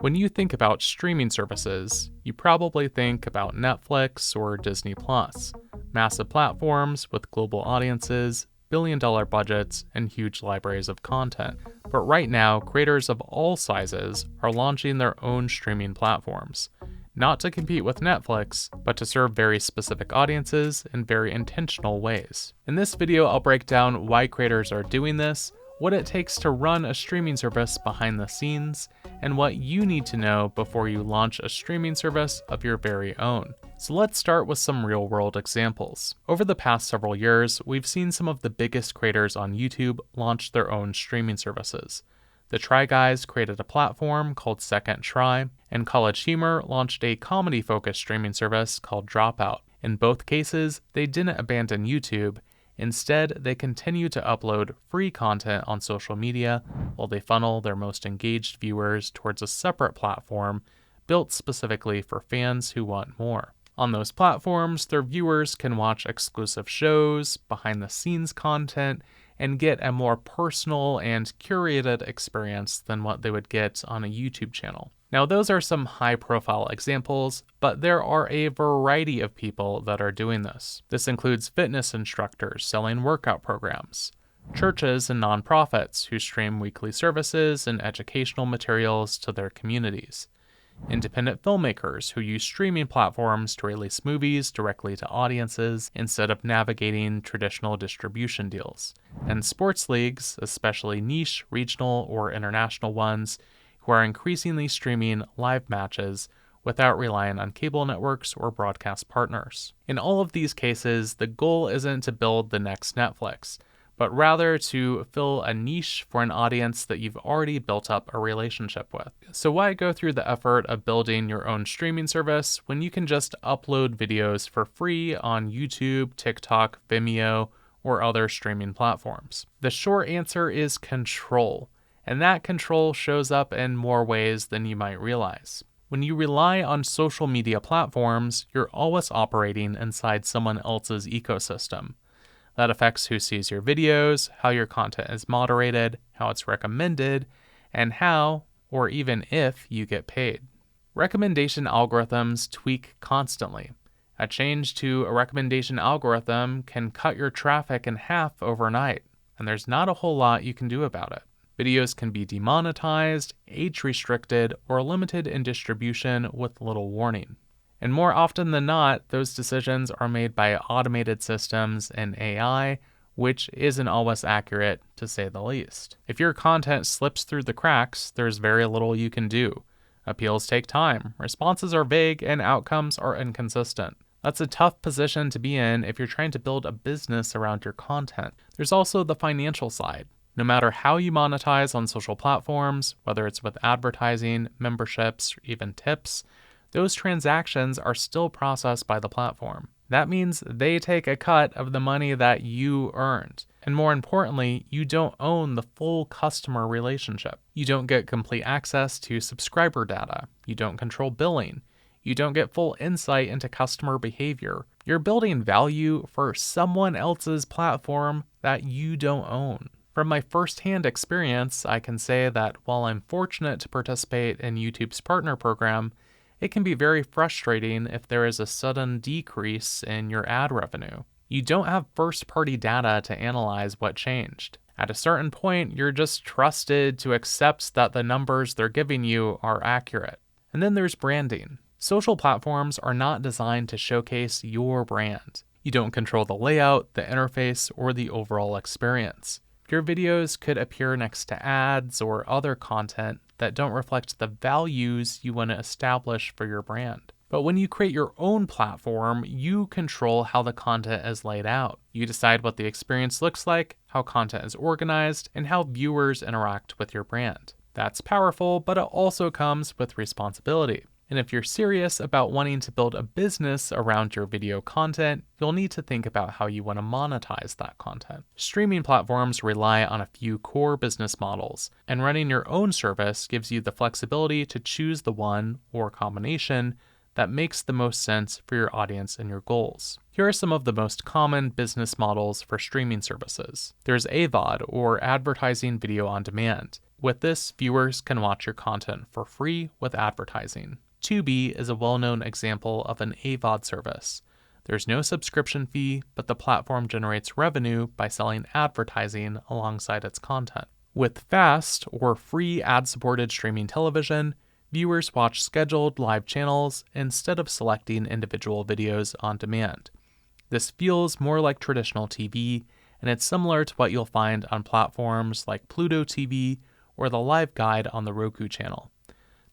When you think about streaming services, you probably think about Netflix or Disney Plus, massive platforms with global audiences, billion-dollar budgets, and huge libraries of content. But right now, creators of all sizes are launching their own streaming platforms, not to compete with Netflix, but to serve very specific audiences in very intentional ways. In this video, I'll break down why creators are doing this, what it takes to run a streaming service behind the scenes, and what you need to know before you launch a streaming service of your very own. So let's start with some real-world examples. Over the past several years, we've seen some of the biggest creators on YouTube launch their own streaming services. The Try Guys created a platform called Second Try, and College Humor launched a comedy-focused streaming service called Dropout. In both cases, they didn't abandon YouTube. Instead, they continue to upload free content on social media while they funnel their most engaged viewers towards a separate platform built specifically for fans who want more. On those platforms, their viewers can watch exclusive shows, behind-the-scenes content, and get a more personal and curated experience than what they would get on a YouTube channel. Now, those are some high-profile examples, but there are a variety of people that are doing this. This includes fitness instructors selling workout programs, churches and nonprofits who stream weekly services and educational materials to their communities, independent filmmakers who use streaming platforms to release movies directly to audiences instead of navigating traditional distribution deals, and sports leagues, especially niche, regional, or international ones, who are increasingly streaming live matches without relying on cable networks or broadcast partners. In all of these cases, the goal isn't to build the next Netflix, but rather to fill a niche for an audience that you've already built up a relationship with. So why go through the effort of building your own streaming service when you can just upload videos for free on YouTube, TikTok, Vimeo, or other streaming platforms? The short answer is control. And that control shows up in more ways than you might realize. When you rely on social media platforms, you're always operating inside someone else's ecosystem. That affects who sees your videos, how your content is moderated, how it's recommended, and how, or even if, you get paid. Recommendation algorithms tweak constantly. A change to a recommendation algorithm can cut your traffic in half overnight, and there's not a whole lot you can do about it. Videos can be demonetized, age-restricted, or limited in distribution with little warning. And more often than not, those decisions are made by automated systems and AI, which isn't always accurate, to say the least. If your content slips through the cracks, there's very little you can do. Appeals take time, responses are vague, and outcomes are inconsistent. That's a tough position to be in if you're trying to build a business around your content. There's also the financial side. No matter how you monetize on social platforms, whether it's with advertising, memberships, or even tips, those transactions are still processed by the platform. That means they take a cut of the money that you earned. And more importantly, you don't own the full customer relationship. You don't get complete access to subscriber data. You don't control billing. You don't get full insight into customer behavior. You're building value for someone else's platform that you don't own. From my firsthand experience, I can say that while I'm fortunate to participate in YouTube's partner program, it can be very frustrating if there is a sudden decrease in your ad revenue. You don't have first-party data to analyze what changed. At a certain point, you're just trusted to accept that the numbers they're giving you are accurate. And then there's branding. Social platforms are not designed to showcase your brand. You don't control the layout, the interface, or the overall experience. Your videos could appear next to ads or other content that don't reflect the values you want to establish for your brand. But when you create your own platform, you control how the content is laid out. You decide what the experience looks like, how content is organized, and how viewers interact with your brand. That's powerful, but it also comes with responsibility. And if you're serious about wanting to build a business around your video content, you'll need to think about how you want to monetize that content. Streaming platforms rely on a few core business models, and running your own service gives you the flexibility to choose the one, or combination, that makes the most sense for your audience and your goals. Here are some of the most common business models for streaming services. There's AVOD, or advertising video on demand. With this, viewers can watch your content for free with advertising. Tubi is a well-known example of an AVOD service. There's no subscription fee, but the platform generates revenue by selling advertising alongside its content. With FAST, or free ad-supported streaming television, viewers watch scheduled live channels instead of selecting individual videos on demand. This feels more like traditional TV, and it's similar to what you'll find on platforms like Pluto TV or the Live Guide on the Roku channel.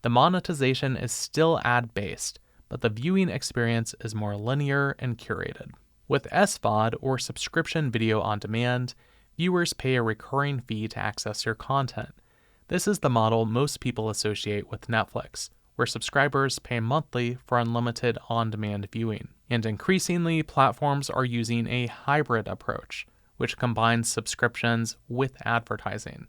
The monetization is still ad-based, but the viewing experience is more linear and curated. With SVOD, or subscription video on demand, viewers pay a recurring fee to access your content. This is the model most people associate with Netflix, where subscribers pay monthly for unlimited on-demand viewing. And increasingly, platforms are using a hybrid approach, which combines subscriptions with advertising.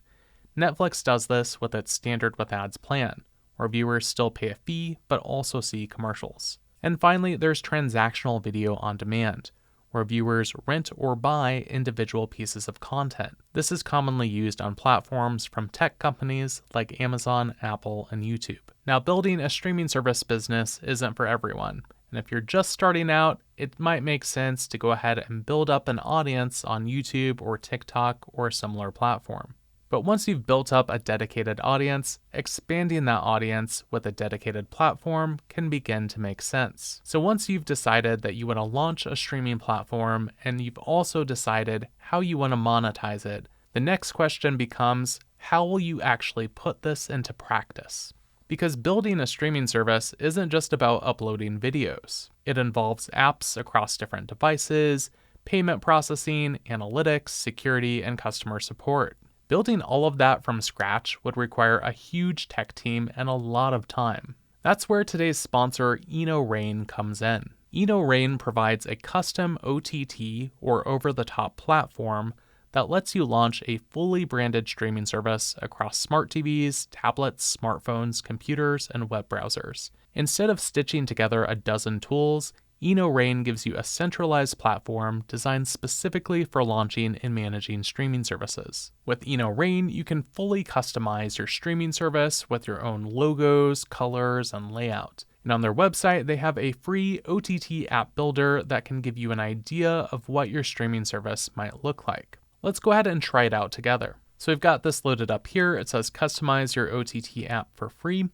Netflix does this with its Standard with Ads plan, where viewers still pay a fee but also see commercials. And finally, there's transactional video on demand, where viewers rent or buy individual pieces of content. This is commonly used on platforms from tech companies like Amazon, Apple, and YouTube. Now, building a streaming service business isn't for everyone, and if you're just starting out, it might make sense to go ahead and build up an audience on YouTube or TikTok or a similar platform. But once you've built up a dedicated audience, expanding that audience with a dedicated platform can begin to make sense. So once you've decided that you want to launch a streaming platform and you've also decided how you want to monetize it, the next question becomes, how will you actually put this into practice? Because building a streaming service isn't just about uploading videos. It involves apps across different devices, payment processing, analytics, security, and customer support. Building all of that from scratch would require a huge tech team and a lot of time. That's where today's sponsor, Rain, comes in. Rain provides a custom OTT, or over-the-top platform, that lets you launch a fully branded streaming service across smart TVs, tablets, smartphones, computers, and web browsers. Instead of stitching together a dozen tools, Rain gives you a centralized platform designed specifically for launching and managing streaming services. With Rain, you can fully customize your streaming service with your own logos, colors, and layout. And on their website, they have a free OTT app builder that can give you an idea of what your streaming service might look like. Let's go ahead and try it out together. So we've got this loaded up here. It says customize your OTT app for free.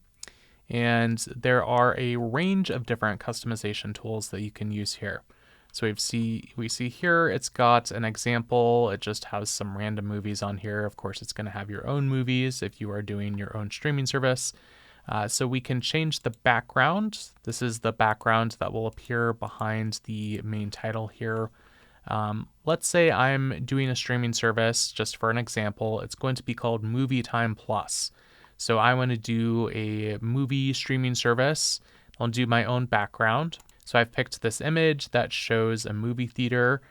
And there are a range of different customization tools that you can use here. So we see here it's got an example. It just has some random movies on here. Of course, it's going to have your own movies if you are doing your own streaming service. So we can change the background. This is the background that will appear behind the main title here. Let's say I'm doing a streaming service, just for an example. It's going to be called Movie Time Plus. So I want to do a movie streaming service. I'll do my own background. So I've picked this image that shows a movie theater,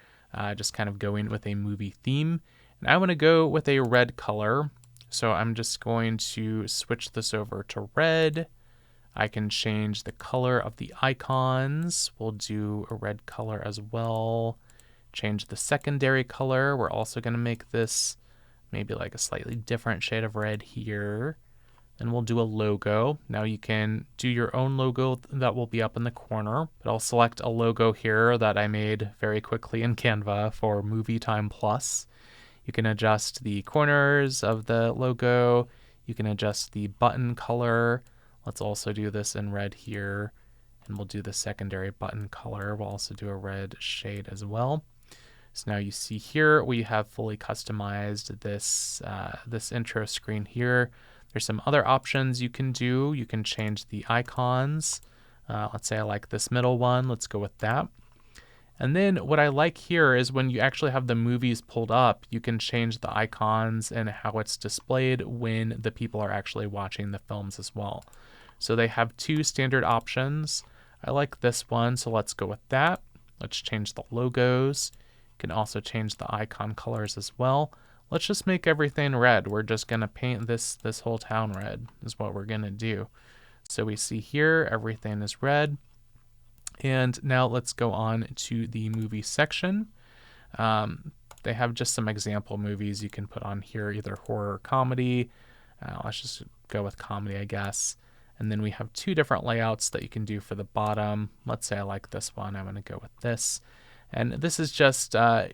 just kind of going with a movie theme. And I want to go with a red color. So I'm just going to switch this over to red. I can change the color of the icons. We'll do a red color as well. Change the secondary color. We're also going to make this maybe like a slightly different shade of red here. And we'll do a logo. Now you can do your own logo that will be up in the corner, but I'll select a logo here that I made very quickly in Canva for Movie Time Plus. You can adjust the corners of the logo. You can adjust the button color. Let's also do this in red here, and we'll do the secondary button color. We'll also do a red shade as well. So now you see here, we have fully customized this intro screen here. There's some other options you can do. You can change the icons. Let's say I like this middle one. Let's go with that. And then what I like here is when you actually have the movies pulled up, you can change the icons and how it's displayed when the people are actually watching the films as well. So they have two standard options. I like this one, so let's go with that. Let's change the logos. You can also change the icon colors as well. Let's just make everything red. We're just going to paint this whole town red is what we're going to do. So we see here, everything is red. And now let's go on to the movie section. They have just some example movies you can put on here, either horror or comedy. Let's just go with comedy, I guess. And then we have 2 different layouts that you can do for the bottom. Let's say I like this one. I'm going to go with this. And this is just, a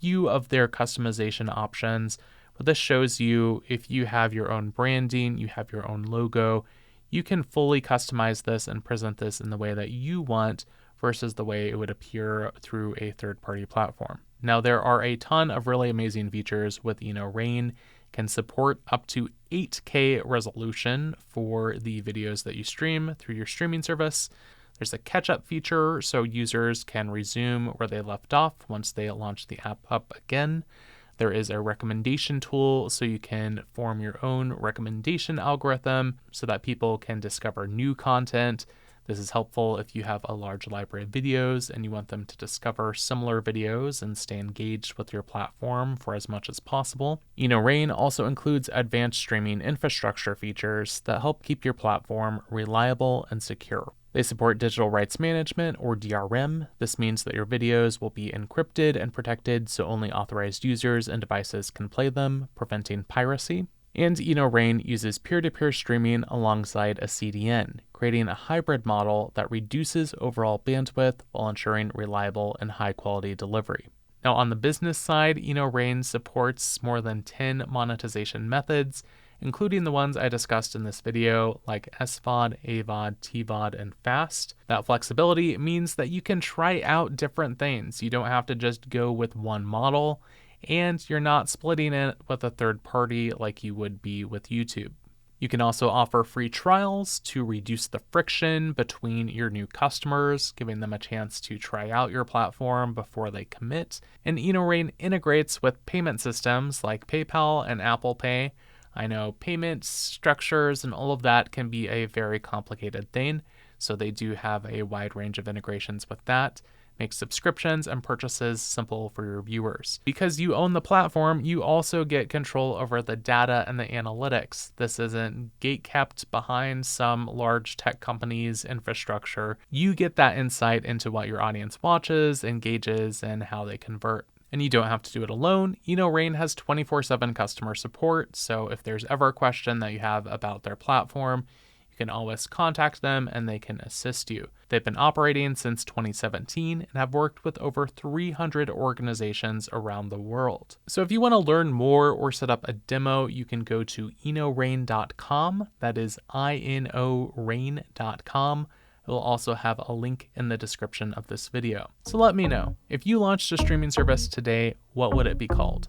few of their customization options. But this shows you if you have your own branding, you have your own logo, you can fully customize this and present this in the way that you want versus the way it would appear through a third-party platform. Now, there are a ton of really amazing features with Rain. Can support up to 8K resolution for the videos that you stream through your streaming service. There's a catch-up feature, so users can resume where they left off once they launch the app up again. There is a recommendation tool, so you can form your own recommendation algorithm so that people can discover new content. This is helpful if you have a large library of videos and you want them to discover similar videos and stay engaged with your platform for as much as possible. Rain also includes advanced streaming infrastructure features that help keep your platform reliable and secure. They support digital rights management, or DRM. This means that your videos will be encrypted and protected so only authorized users and devices can play them, preventing piracy. And Rain uses peer-to-peer streaming alongside a CDN, creating a hybrid model that reduces overall bandwidth while ensuring reliable and high-quality delivery. Now, on the business side, Rain supports more than 10 monetization methods, including the ones I discussed in this video, like SVOD, AVOD, TVOD, and FAST. That flexibility means that you can try out different things. You don't have to just go with one model, and you're not splitting it with a third party like you would be with YouTube. You can also offer free trials to reduce the friction between your new customers, giving them a chance to try out your platform before they commit. And Rain integrates with payment systems like PayPal and Apple Pay. I know payment structures and all of that can be a very complicated thing, so they do have a wide range of integrations with that. Make subscriptions and purchases simple for your viewers. Because you own the platform, you also get control over the data and the analytics. This isn't gate-kept behind some large tech company's infrastructure. You get that insight into what your audience watches, engages, and how they convert. And you don't have to do it alone. Rain has 24/7 customer support, so if there's ever a question that you have about their platform, you can always contact them and they can assist you. They've been operating since 2017 and have worked with over 300 organizations around the world. So if you want to learn more or set up a demo, you can go to inorain.com. That is inorain.com. It will also have a link in the description of this video. So let me know, if you launched a streaming service today, what would it be called?